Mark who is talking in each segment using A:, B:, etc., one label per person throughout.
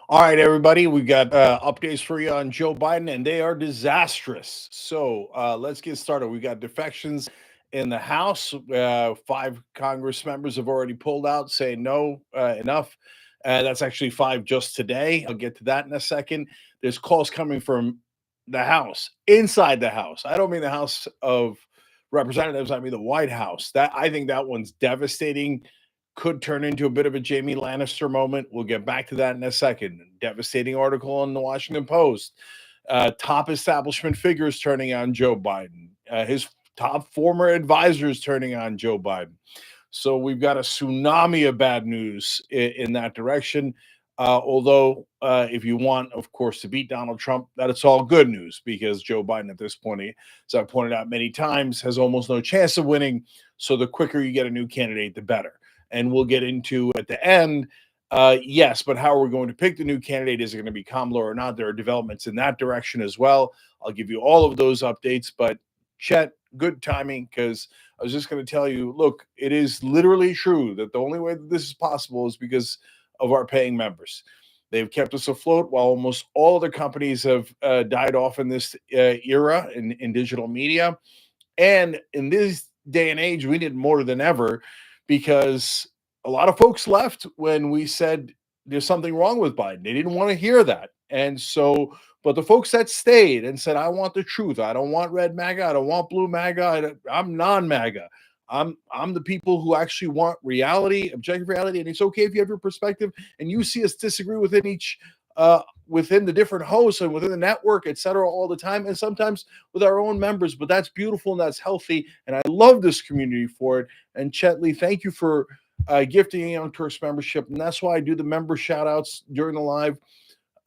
A: All right, everybody, we got updates for you on Joe Biden, and they are disastrous. So let's get started. We got defections in the House. Five Congress members have already pulled out, saying no, enough. That's actually five just today. I'll get to that in a second. There's calls coming from the House, inside the House. I don't mean the House of Representatives. I mean the White House. That I think that one's devastating, could turn into a bit of a Jamie Lannister moment. We'll get back to that in a second. Devastating article in the Washington Post. Top establishment figures turning on Joe Biden. His top former advisors turning on Joe Biden. So we've got a tsunami of bad news in that direction. Although, if you want, of course, to beat Donald Trump, that it's all good news because Joe Biden at this point, as I've pointed out many times, has almost no chance of winning. So the quicker you get a new candidate, the better. And we'll get into at the end. Yes, but how are we going to pick the new candidate? Is it going to be Kamala or not? There are developments in that direction as well. I'll give you all of those updates. But Chet, good timing because I was just going to tell you, look, it is literally true that the only way that this is possible is because of our paying members. They've kept us afloat while almost all other companies have died off in this era in digital media. And in this day and age, we need more than ever because a lot of folks left when we said there's something wrong with Biden. They didn't want to hear that. And so, but the folks that stayed and said, I want the truth. I don't want red MAGA. I don't want blue MAGA. I'm non MAGA. I'm the people who actually want reality, objective reality, and it's okay if you have your perspective and you see us disagree within the different hosts and within the network, et cetera, all the time, and sometimes with our own members. But that's beautiful and that's healthy, and I love this community for it. And Chetley, thank you for gifting a Young Turks membership, and that's why I do the member shout outs during the live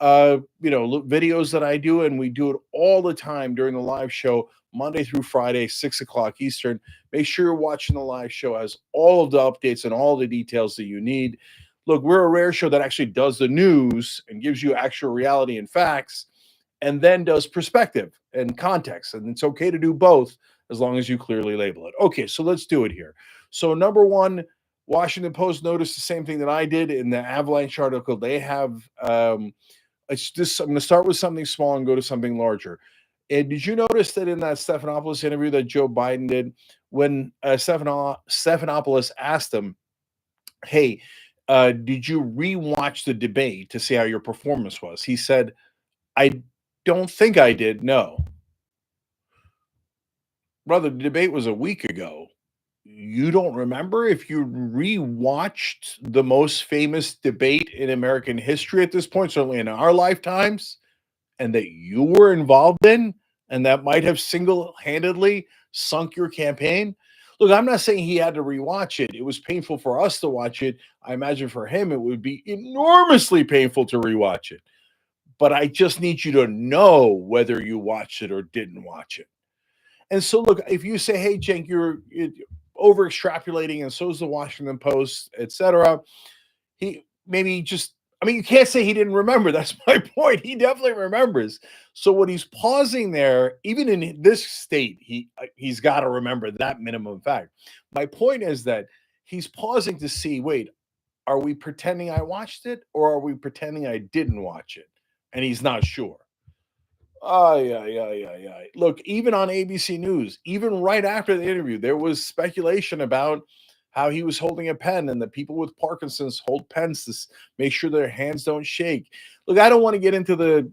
A: videos that I do, and we do it all the time during the live show, Monday through Friday, 6 o'clock Eastern. Make sure you're watching the live show, has all of the updates and all the details that you need. Look, we're a rare show that actually does the news and gives you actual reality and facts, and then does perspective and context. And it's okay to do both as long as you clearly label it. Okay, so let's do it here. So, number one, Washington Post noticed the same thing that I did in the Avalanche article. They have it's just, I'm going to start with something small and go to something larger. And did you notice that in that Stephanopoulos interview that Joe Biden did, when Stephanopoulos asked him, hey, did you rewatch the debate to see how your performance was? He said, I don't think I did. No. Brother, the debate was a week ago. You don't remember if you rewatched the most famous debate in American history at this point, certainly in our lifetimes, and that you were involved in, and that might have single-handedly sunk your campaign. Look, I'm not saying he had to rewatch it. It was painful for us to watch it. I imagine for him, it would be enormously painful to rewatch it. But I just need you to know whether you watched it or didn't watch it. And so, look, if you say, hey, Cenk, you're over extrapolating, and so is the Washington Post, et cetera, he maybe just, I mean, you can't say he didn't remember. That's my point. He definitely remembers. So what he's pausing there, even in this state, he's got to remember that minimum fact. My point is that he's pausing to see, wait, are we pretending I watched it or are we pretending I didn't watch it? And he's not sure. Oh, yeah, yeah, yeah, yeah. Look, even on ABC News, even right after the interview, there was speculation about how he was holding a pen and that people with Parkinson's hold pens to make sure their hands don't shake. Look, I don't want to get into the,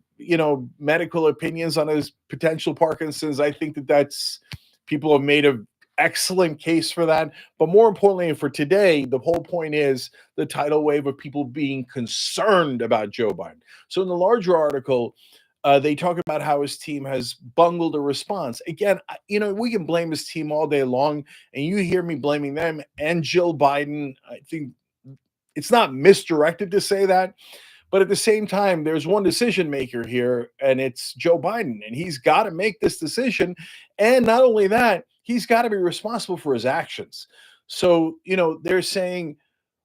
A: medical opinions on his potential Parkinson's. I think that that's people have made an excellent case for that. But more importantly, and for today, the whole point is the tidal wave of people being concerned about Joe Biden. So in the larger article, they talk about how his team has bungled a response. Again, we can blame his team all day long, and you hear me blaming them and Jill Biden. I think it's not misdirected to say that, but at the same time, there's one decision maker here, and it's Joe Biden, and he's got to make this decision. And not only that, he's got to be responsible for his actions. So, they're saying,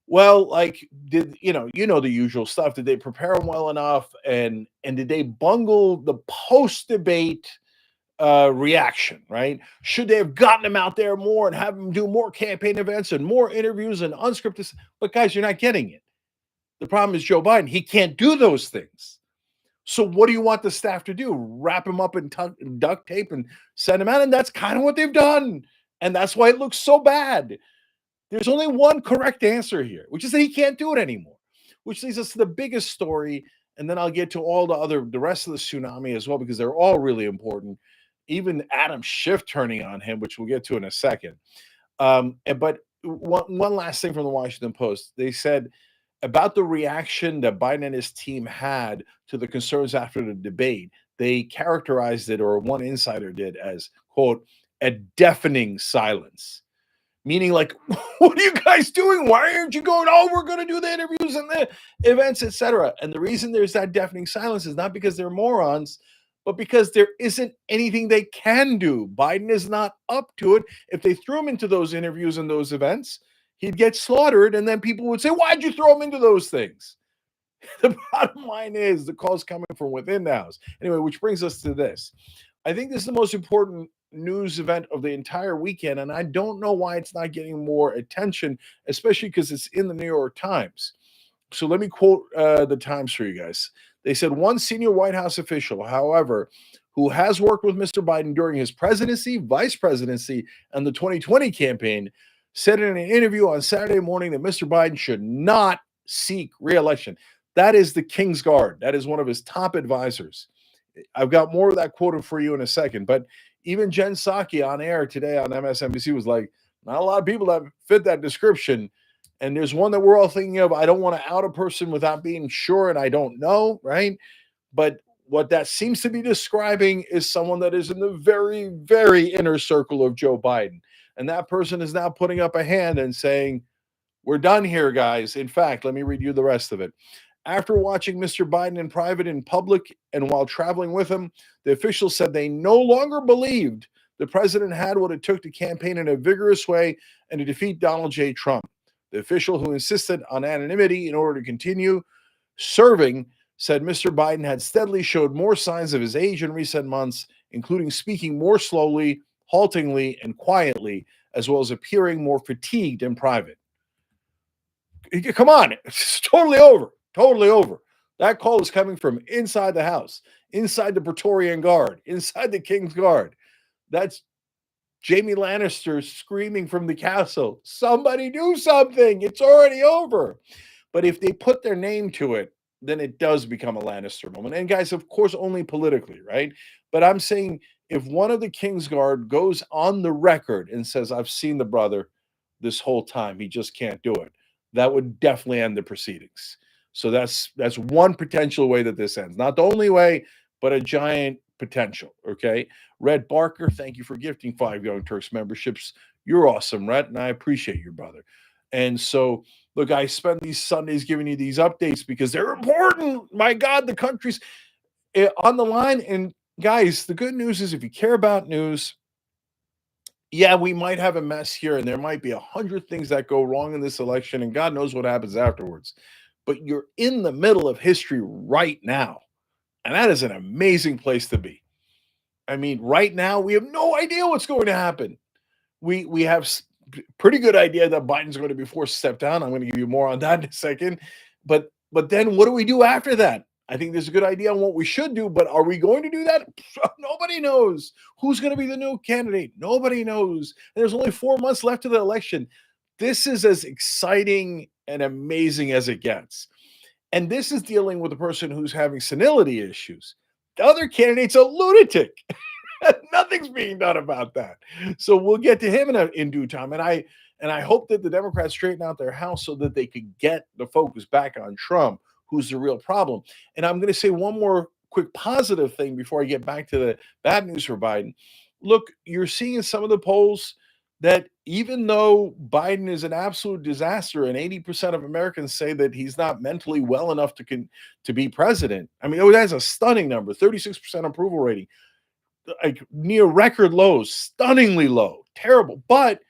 A: well, like, did the usual stuff? Did they prepare him well enough, and did they bungle the post debate reaction? Right? Should they have gotten him out there more and have him do more campaign events and more interviews and unscripted? But guys, you're not getting it. The problem is Joe Biden. He can't do those things. So what do you want the staff to do? Wrap him up in duct tape and send him out? And that's kind of what they've done. And that's why it looks so bad. There's only one correct answer here, which is that he can't do it anymore, which leads us to the biggest story. And then I'll get to the rest of the tsunami as well, because they're all really important. Even Adam Schiff turning on him, which we'll get to in a second. But one last thing from the Washington Post. They said about the reaction that Biden and his team had to the concerns after the debate. They characterized it, or one insider did, as, quote, a deafening silence. Meaning, like, what are you guys doing? Why aren't you going? Oh, we're going to do the interviews and the events, etc. And the reason there's that deafening silence is not because they're morons, but because there isn't anything they can do. Biden is not up to it. If they threw him into those interviews and those events, he'd get slaughtered, and then people would say, why'd you throw him into those things? The bottom line is the call's coming from within the House. Anyway, which brings us to this. I think this is the most important news event of the entire weekend, and I don't know why it's not getting more attention, especially because it's in the New York Times. So let me quote the Times for you guys. They said one senior White House official, however, who has worked with Mr. Biden during his presidency, vice presidency, and the 2020 campaign, said in an interview on Saturday morning that Mr. Biden should not seek re-election. That is the King's Guard. That is one of his top advisors. I've got more of that quoted for you in a second, but even Jen Psaki on air today on MSNBC was like, not a lot of people that fit that description. And there's one that we're all thinking of. I don't want to out a person without being sure, and I don't know, right? But what that seems to be describing is someone that is in the very, very inner circle of Joe Biden. And that person is now putting up a hand and saying, we're done here, guys. In fact, let me read you the rest of it. After watching Mr. Biden in private, in public, and while traveling with him, the officials said they no longer believed the president had what it took to campaign in a vigorous way and to defeat Donald J. Trump. The official who insisted on anonymity in order to continue serving said Mr. Biden had steadily showed more signs of his age in recent months, including speaking more slowly, haltingly, and quietly, as well as appearing more fatigued in private. Come on, it's totally over. Totally over. That call is coming from inside the House, inside the Praetorian Guard, inside the King's Guard. That's Jamie Lannister screaming from the castle, somebody do something. It's already over. But if they put their name to it, then it does become a Lannister moment. And guys, of course, only politically, right? But I'm saying if one of the King's Guard goes on the record and says, I've seen the brother this whole time, he just can't do it, that would definitely end the proceedings. So that's one potential way that this ends. Not the only way, but a giant potential. Okay. Red Barker, thank you for gifting 5 Young Turks memberships. You're awesome, Rhett, and I appreciate your brother. And so, look, I spend these Sundays giving you these updates because they're important. My God, the country's on the line. And guys, the good news is if you care about news, yeah, we might have a mess here, and there might be 100 things that go wrong in this election, and God knows what happens afterwards. But you're in the middle of history right now, and that is an amazing place to be. I mean, right now we have no idea what's going to happen. We have pretty good idea that Biden's going to be forced to step down. I'm going to give you more on that in a second. But then what do we do after that? I think there's a good idea on what we should do, but are we going to do that? Nobody knows. Who's going to be the new candidate? Nobody knows. And there's only 4 months left to the election. This is as exciting and amazing as it gets. And this is dealing with a person who's having senility issues. The other candidate's a lunatic. Nothing's being done about that. So we'll get to him in due time. And I hope that the Democrats straighten out their house so that they could get the focus back on Trump, who's the real problem. And I'm going to say one more quick positive thing before I get back to the bad news for Biden. Look, you're seeing in some of the polls that even though Biden is an absolute disaster and 80% of Americans say that he's not mentally well enough to be president. I mean, that's a stunning number, 36% approval rating, like near record lows, stunningly low, terrible. But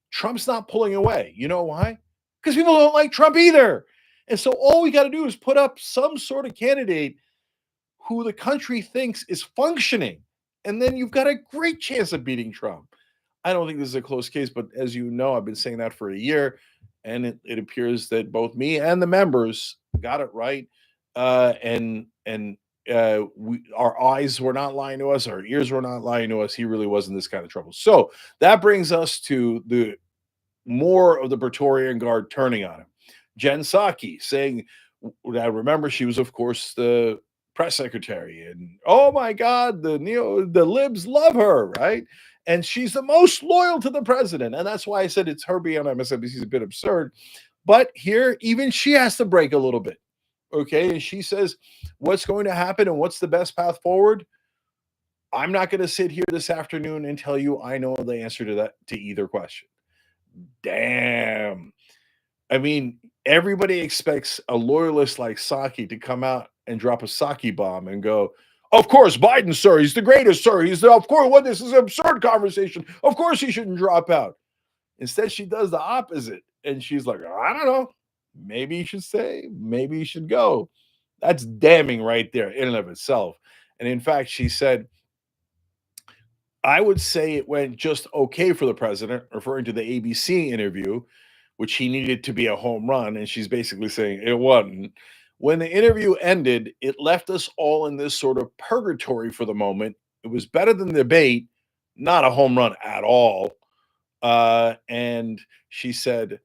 A: Trump's not pulling away. You know why? Because people don't like Trump either. And so all we got to do is put up some sort of candidate who the country thinks is functioning. And then you've got a great chance of beating Trump. I don't think this is a close case, but as you know, I've been saying that for a year. and it appears that both me and the members got it right. Our eyes were not lying to us, our ears were not lying to us. He really wasn't this kind of trouble. So that brings us to the more of the Praetorian Guard turning on him. Jen Psaki saying, I remember she was, of course, the press secretary, and oh my God, the libs love her, right? And she's the most loyal to the president, and that's why I said it's her being on MSNBC is a bit absurd. But here, even she has to break a little bit, okay? And she says, "What's going to happen, and what's the best path forward?" I'm not going to sit here this afternoon and tell you I know the answer to that to either question. Damn. I mean, everybody expects a loyalist like Psaki to come out and drop a Psaki bomb and go, "Of course, Biden, sir, he's the greatest, sir. Of course, what, this is an absurd conversation. Of course, he shouldn't drop out." Instead, she does the opposite. And she's like, "I don't know. Maybe you should stay. Maybe you should go." That's damning right there in and of itself. And in fact, she said, "I would say it went just okay for the president," referring to the ABC interview, which he needed to be a home run. And she's basically saying it wasn't. When the interview ended, it left us all in this sort of purgatory for the moment. It was better than the debate, not a home run at all. And she said,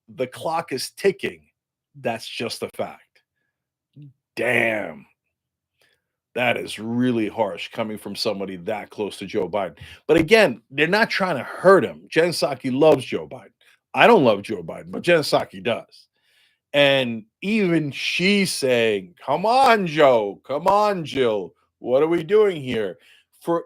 A: "The clock is ticking. That's just a fact." Damn. That is really harsh coming from somebody that close to Joe Biden. But again, they're not trying to hurt him. Jen Psaki loves Joe Biden. I don't love Joe Biden, but Jen Psaki does. And even she's saying, "Come on, Joe. Come on, Jill. What are we doing here?" For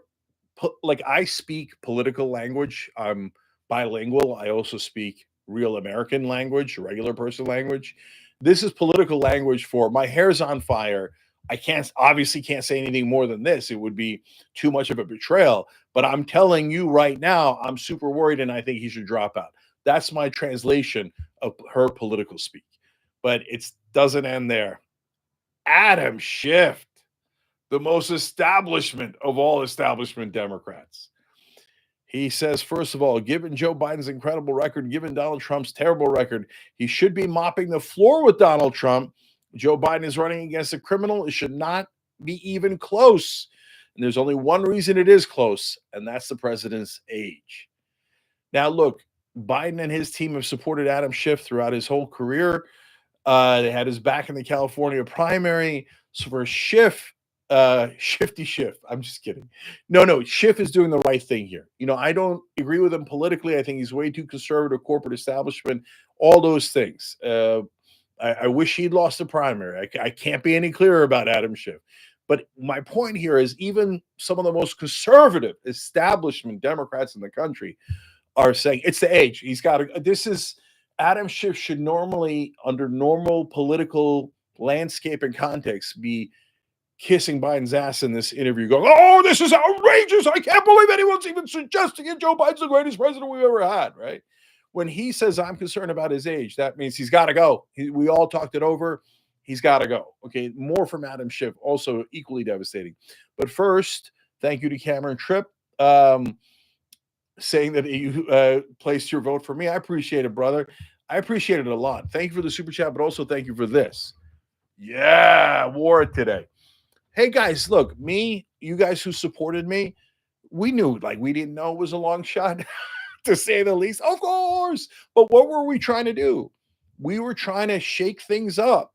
A: like, I speak political language. I'm bilingual. I also speak real American language, regular person language. This is political language for my hair's on fire. I can't say anything more than this. It would be too much of a betrayal. But I'm telling you right now, I'm super worried and I think he should drop out. That's my translation of her political speak. But it doesn't end there. Adam Schiff, the most establishment of all establishment Democrats. He says, first of all, given Joe Biden's incredible record, given Donald Trump's terrible record, he should be mopping the floor with Donald Trump. Joe Biden is running against a criminal. It should not be even close. And there's only one reason it is close, and that's the president's age. Now, look, Biden and his team have supported Adam Schiff throughout his whole career. They had his back in the California primary. So for Schiff, Shifty Schiff, I'm just kidding. No, Schiff is doing the right thing here. I don't agree with him politically. I think he's way too conservative, corporate establishment, all those things. I wish he'd lost the primary. I can't be any clearer about Adam Schiff. But my point here is even some of the most conservative establishment Democrats in the country are saying it's the age. Adam Schiff should normally, under normal political landscape and context, be kissing Biden's ass in this interview, going, "Oh, this is outrageous. I can't believe anyone's even suggesting it. Joe Biden's the greatest president we've ever had," right? When he says, "I'm concerned about his age," that means he's got to go. We all talked it over. He's got to go. Okay, more from Adam Schiff, also equally devastating. But first, thank you to Cameron Tripp. Saying that you placed your vote for me. I appreciate it, brother. I appreciate it a lot. Thank you for the super chat, but also thank you for this. Yeah, wore it today. Hey, guys, look, you guys who supported me, we knew, we didn't know it was a long shot, to say the least. Of course. But what were we trying to do? We were trying to shake things up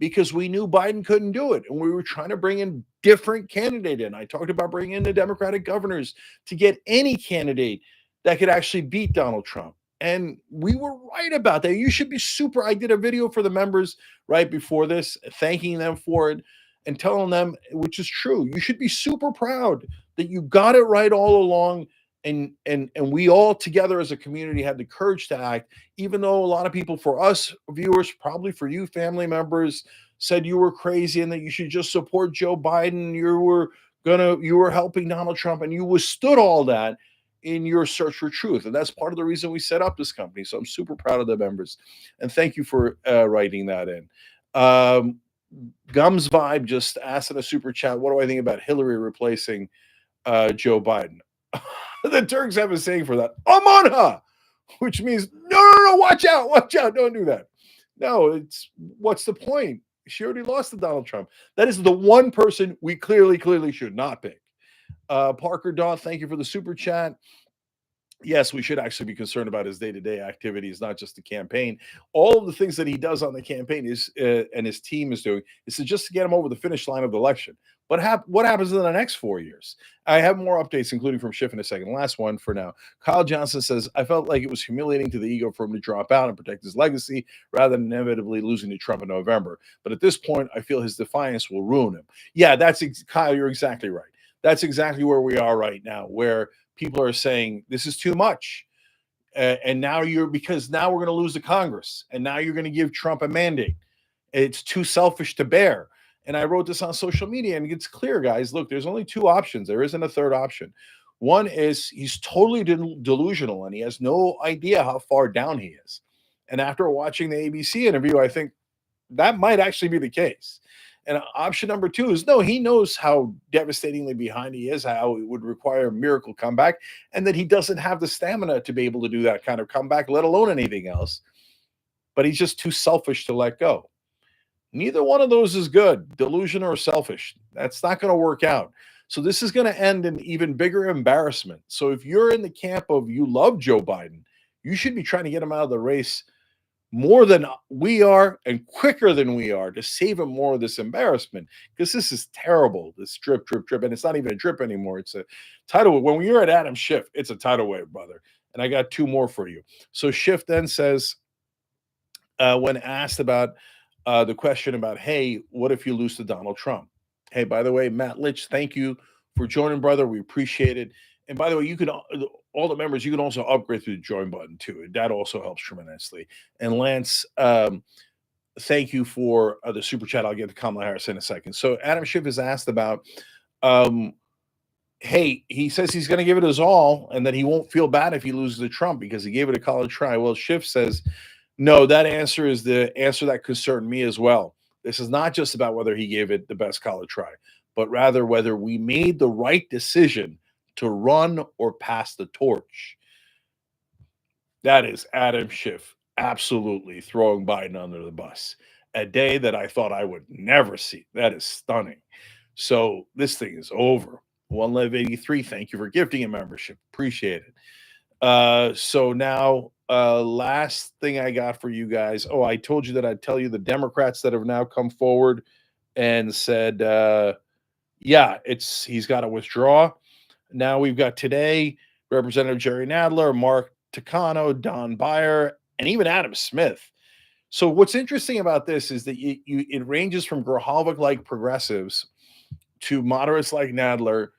A: because we knew Biden couldn't do it. And we were trying to bring in different candidate in. I talked about bringing in the Democratic governors to get any candidate that could actually beat Donald Trump. And we were right about that. You should be I did a video for the members right before this, thanking them for it and telling them, which is true, you should be super proud that you got it right all along. And we all together as a community had the courage to act, even though a lot of people, for us viewers, probably for you family members, said you were crazy and that you should just support Joe Biden. You were helping Donald Trump, and you withstood all that in your search for truth. And that's part of the reason we set up this company. So I'm super proud of the members, and thank you for writing that in. Gums Vibe just asked in a super chat, what do I think about Hillary replacing Joe Biden? The Turks have a saying for that. Amanha! which means no, watch out, don't do that. No, it's what's the point? She already lost to Donald Trump. That is the one person we clearly should not pick. Parker Dawn, thank you for the super chat. Yes, we should actually be concerned about his day-to-day activities, not just the campaign. All of the things that he does on the campaign is and his team is doing is to just get him over the finish line of the election. But what happens in the next 4 years? I have more updates, including from Schiff in a second. Last one for now. Kyle Johnson says, I felt like it was humiliating to the ego for him to drop out and protect his legacy rather than inevitably losing to Trump in November. But at this point, I feel his defiance will ruin him. Yeah, Kyle, you're exactly right. That's exactly where we are right now, where people are saying this is too much. And now because now we're going to lose the Congress and now you're going to give Trump a mandate. It's too selfish to bear. And I wrote this on social media and it's clear, guys. Look, there's only two options. There isn't a third option. One is he's totally delusional and he has no idea how far down he is. And after watching the ABC interview, I think that might actually be the case. And option number two is no, he knows how devastatingly behind he is, how it would require a miracle comeback, and that he doesn't have the stamina to be able to do that kind of comeback, let alone anything else. But he's just too selfish to let go. Neither one of those is good, delusion or selfish. That's not going to work out. So this is going to end in even bigger embarrassment. So if you're in the camp of you love Joe Biden, you should be trying to get him out of the race more than we are and quicker than we are to save him more of this embarrassment, because this is terrible, this drip, and it's not even a drip anymore. It's a tidal wave. When we were at Adam Schiff, it's a tidal wave, brother. And I got two more for you. So Schiff then says, when asked about the question about, hey, what if you lose to Donald Trump? Hey, by the way, Matt Litch, thank you for joining, brother. We appreciate it. And by the way, you can all the members, you can also upgrade through the join button too. That also helps tremendously. And Lance, thank you for the super chat. I'll get to Kamala Harris in a second. So Adam Schiff is asked about, hey, he says he's going to give it his all and that he won't feel bad if he loses to Trump because he gave it a college try. Well, Schiff says, no, that answer is the answer that concerned me as well. This is not just about whether he gave it the best college try, but rather whether we made the right decision to run or pass the torch. That is Adam Schiff absolutely throwing Biden under the bus. A day that I thought I would never see. That is stunning. So this thing is over. One Live 83, thank you for gifting a membership. Appreciate it. So now, last thing I got for you guys. Oh, I told you that I'd tell you the Democrats that have now come forward and said, yeah, he's got to withdraw. Now we've got today Representative Jerry Nadler, Mark Takano, Don Beyer, and even Adam Smith. So what's interesting about this is that it ranges from Groholvik-like progressives to moderates like Nadler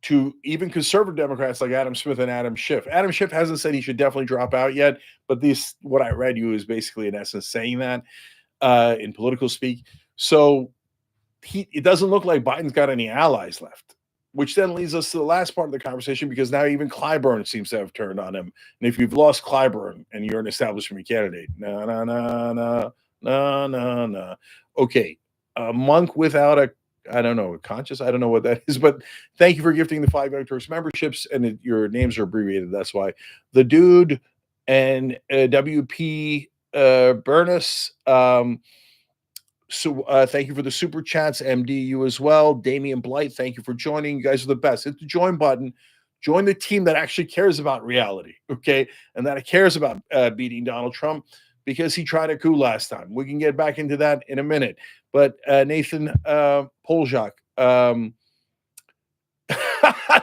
A: to even conservative Democrats like Adam Smith and Adam Schiff. Adam Schiff hasn't said he should definitely drop out yet, but what I read you is basically in essence saying that in political speak. So it doesn't look like Biden's got any allies left, which then leads us to the last part of the conversation, because now even Clyburn seems to have turned on him. And if you've lost Clyburn and you're an establishment candidate, no. Okay, a monk without a conscious, I don't know what that is, but thank you for gifting the 5 Turks memberships, and your names are abbreviated, that's why. The Dude and WP Burnus, so thank you for the super chats. MDU as well. Damian Blight, thank you for joining. You guys are the best. Hit the join button. Join the team that actually cares about reality, okay? And that cares about beating Donald Trump, because he tried a coup last time. We can get back into that in a minute. But Nathan Poljak,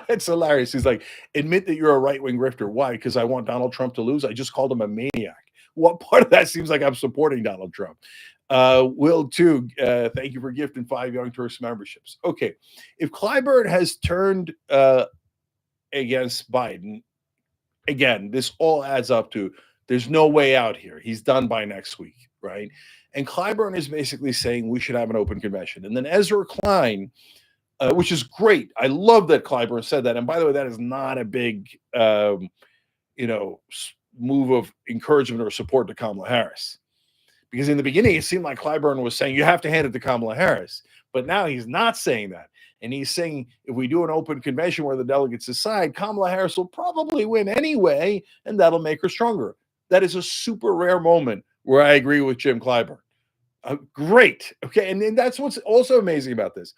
A: it's hilarious. He's like, admit that you're a right-wing grifter. Why? Because I want Donald Trump to lose? I just called him a maniac. What part of that seems like I'm supporting Donald Trump? Will too, thank you for gifting 5 Young Turks memberships. Okay, if Clyburn has turned against Biden, again, this all adds up to there's no way out here. He's done by next week, right? And Clyburn is basically saying we should have an open convention. And then Ezra Klein, which is great. I love that Clyburn said that. And by the way, that is not a big, move of encouragement or support to Kamala Harris. Because in the beginning, it seemed like Clyburn was saying you have to hand it to Kamala Harris. But now he's not saying that. And he's saying if we do an open convention where the delegates decide, Kamala Harris will probably win anyway, and that'll make her stronger. That is a super rare moment where I agree with Jim Clyburn. Great. Okay. And that's what's also amazing about this.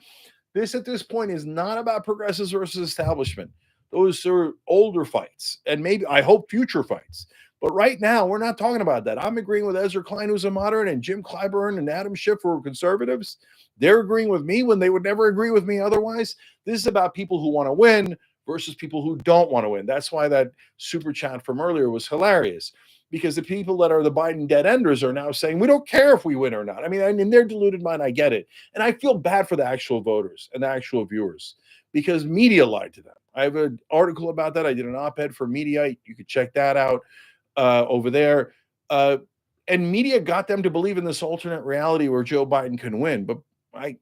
A: This at this point is not about progressives versus establishment. Those are older fights and maybe, I hope, future fights. But right now, we're not talking about that. I'm agreeing with Ezra Klein, who's a moderate, and Jim Clyburn and Adam Schiff, who are conservatives. They're agreeing with me when they would never agree with me otherwise. This is about people who want to win versus people who don't want to win. That's why that super chat from earlier was hilarious, because the people that are the Biden dead enders are now saying, we don't care if we win or not. I mean, in their deluded mind, I get it. And I feel bad for the actual voters and the actual viewers because media lied to them. I have an article about that. I did an op-ed for Mediaite. You could check that out over there. And media got them to believe in this alternate reality where Joe Biden can win. But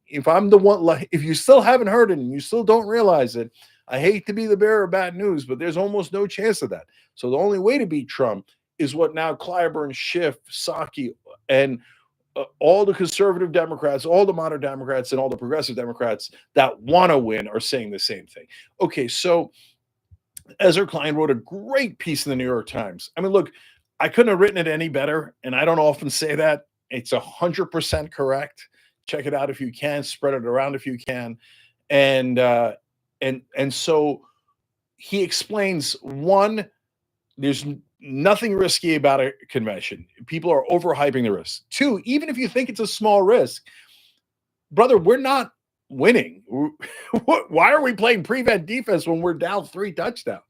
A: if I'm the one, like, if you still haven't heard it and you still don't realize it, I hate to be the bearer of bad news, but there's almost no chance of that. So the only way to beat Trump is what now Clyburn, Schiff, Psaki, and all the conservative Democrats, all the moderate Democrats, and all the progressive Democrats that want to win are saying the same thing. Okay, so Ezra Klein wrote a great piece in the New York Times. I mean, look, I couldn't have written it any better, and I don't often say that. It's 100% correct. Check it out if you can. Spread it around if you can. And so he explains, one, there's nothing risky about a convention. People are overhyping the risk. Two, even if you think it's a small risk, brother, we're not winning. Why are we playing prevent defense when we're down 3 touchdowns?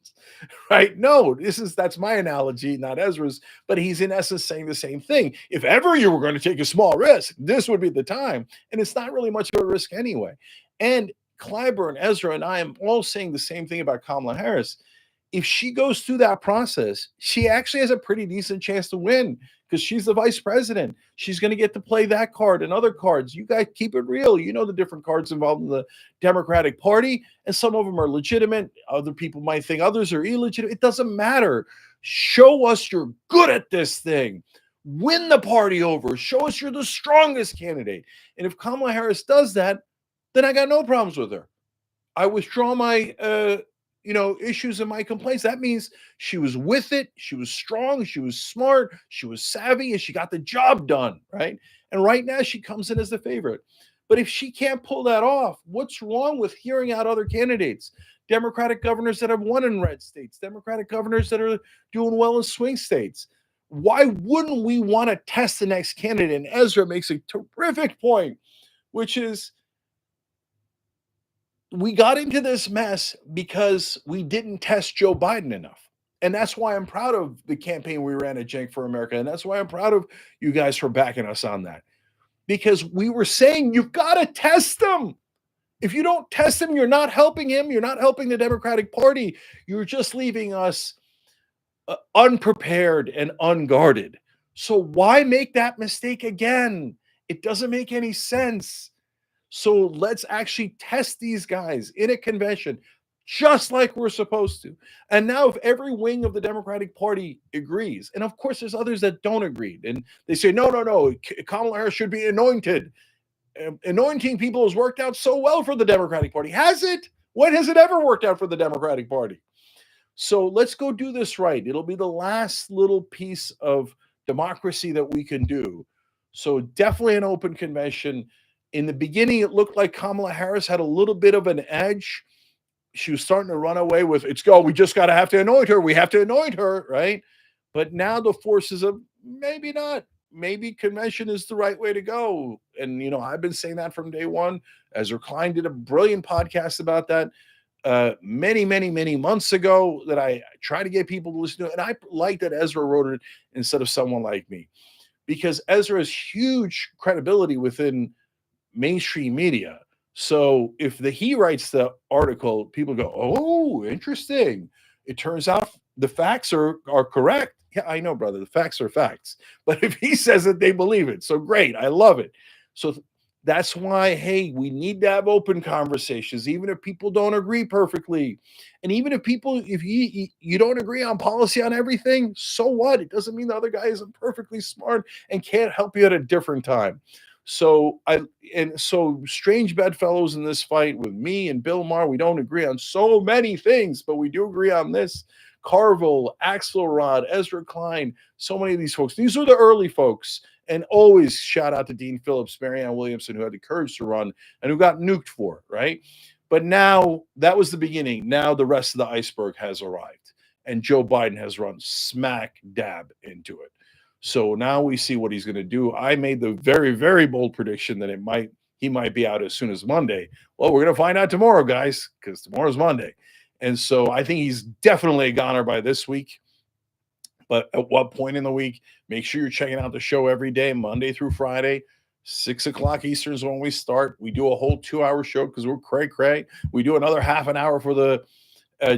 A: Right? No, that's my analogy, not Ezra's, but he's in essence saying the same thing. If ever you were going to take a small risk, this would be the time. And it's not really much of a risk anyway. And Clyburn, Ezra, and I am all saying the same thing about Kamala Harris. If she goes through that process, she actually has a pretty decent chance to win because she's the vice president. She's going to get to play that card and other cards. You guys keep it real. You know the different cards involved in the Democratic Party, and some of them are legitimate. Other people might think others are illegitimate. It doesn't matter. Show us you're good at this thing. Win the party over. Show us you're the strongest candidate. And if Kamala Harris does that, then I got no problems with her. I withdraw my issues and my complaints. That means she was with it, she was strong, she was smart, she was savvy, and she got the job done, right? And right now she comes in as the favorite. But if she can't pull that off, what's wrong with hearing out other candidates? Democratic governors that have won in red states, Democratic governors that are doing well in swing states. Why wouldn't we want to test the next candidate? And Ezra makes a terrific point, which is, we got into this mess because we didn't test Joe Biden enough. And that's why I'm proud of the campaign we ran at Cenk for America. And that's why I'm proud of you guys for backing us on that. Because we were saying, you've got to test him. If you don't test him, you're not helping him. You're not helping the Democratic Party. You're just leaving us unprepared and unguarded. So why make that mistake again? It doesn't make any sense. So let's actually test these guys in a convention, just like we're supposed to. And now if every wing of the Democratic Party agrees, and of course there's others that don't agree, and they say, no, Kamala Harris should be anointed. Anointing people has worked out so well for the Democratic Party. Has it? When has it ever worked out for the Democratic Party? So let's go do this right. It'll be the last little piece of democracy that we can do. So definitely an open convention. In the beginning, it looked like Kamala Harris had a little bit of an edge. She was starting to run away with, we just got to have to anoint her. We have to anoint her, right? But now the forces of maybe not. Maybe convention is the right way to go. And, I've been saying that from day one. Ezra Klein did a brilliant podcast about that many, many, many months ago that I try to get people to listen to. And I like that Ezra wrote it instead of someone like me. Because Ezra has huge credibility within mainstream media. So if he writes the article, people go, oh, interesting. It turns out the facts are correct. Yeah, I know, brother. The facts are facts. But if he says it, they believe it. So great. I love it. So That's why, hey, we need to have open conversations, even if people don't agree perfectly. And even if you don't agree on policy on everything, so what? It doesn't mean the other guy isn't perfectly smart and can't help you at a different time. So strange bedfellows in this fight with me and Bill Maher, we don't agree on so many things, but we do agree on this. Carville, Axelrod, Ezra Klein, so many of these folks. These are the early folks. And always shout out to Dean Phillips, Marianne Williamson, who had the courage to run and who got nuked for it, right? But now that was the beginning. Now the rest of the iceberg has arrived, and Joe Biden has run smack dab into it. So now we see what he's going to do. I made the very, very bold prediction that he might be out as soon as Monday. Well, we're going to find out tomorrow, guys, because tomorrow's Monday. And so I think he's definitely a goner by this week. But at what point in the week, make sure you're checking out the show every day, Monday through Friday. 6 o'clock Eastern is when we start. We do a whole 2 hour show because we're cray. We do another half an hour for the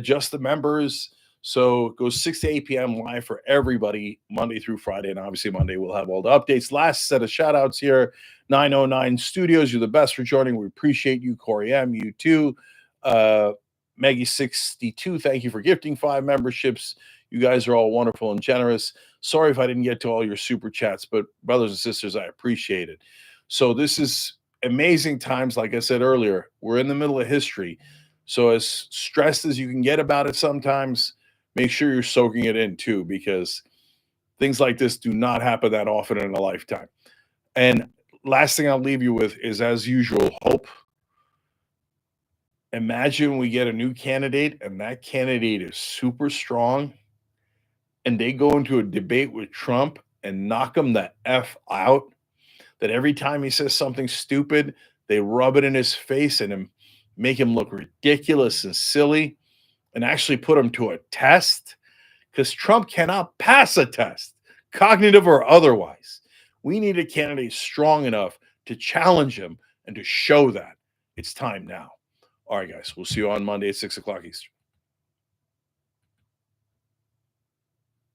A: just the members. So it goes 6 to 8 p.m. live for everybody, Monday through Friday. And obviously, Monday we'll have all the updates. Last set of shout outs here 909 Studios. You're the best for joining. We appreciate you, Corey M. You too. Maggie62, thank you for gifting 5 memberships. You guys are all wonderful and generous. Sorry if I didn't get to all your super chats, but brothers and sisters, I appreciate it. So this is amazing times. Like I said earlier, we're in the middle of history. So as stressed as you can get about it sometimes, make sure you're soaking it in too, because things like this do not happen that often in a lifetime. And last thing I'll leave you with is, as usual, hope. Imagine we get a new candidate and that candidate is super strong and they go into a debate with Trump and knock him the F out. That every time he says something stupid, they rub it in his face and make him look ridiculous and silly and actually put him to a test, because Trump cannot pass a test, cognitive or otherwise. We need a candidate strong enough to challenge him and to show that it's time now. All right, guys, we'll see you on Monday at 6 o'clock Eastern.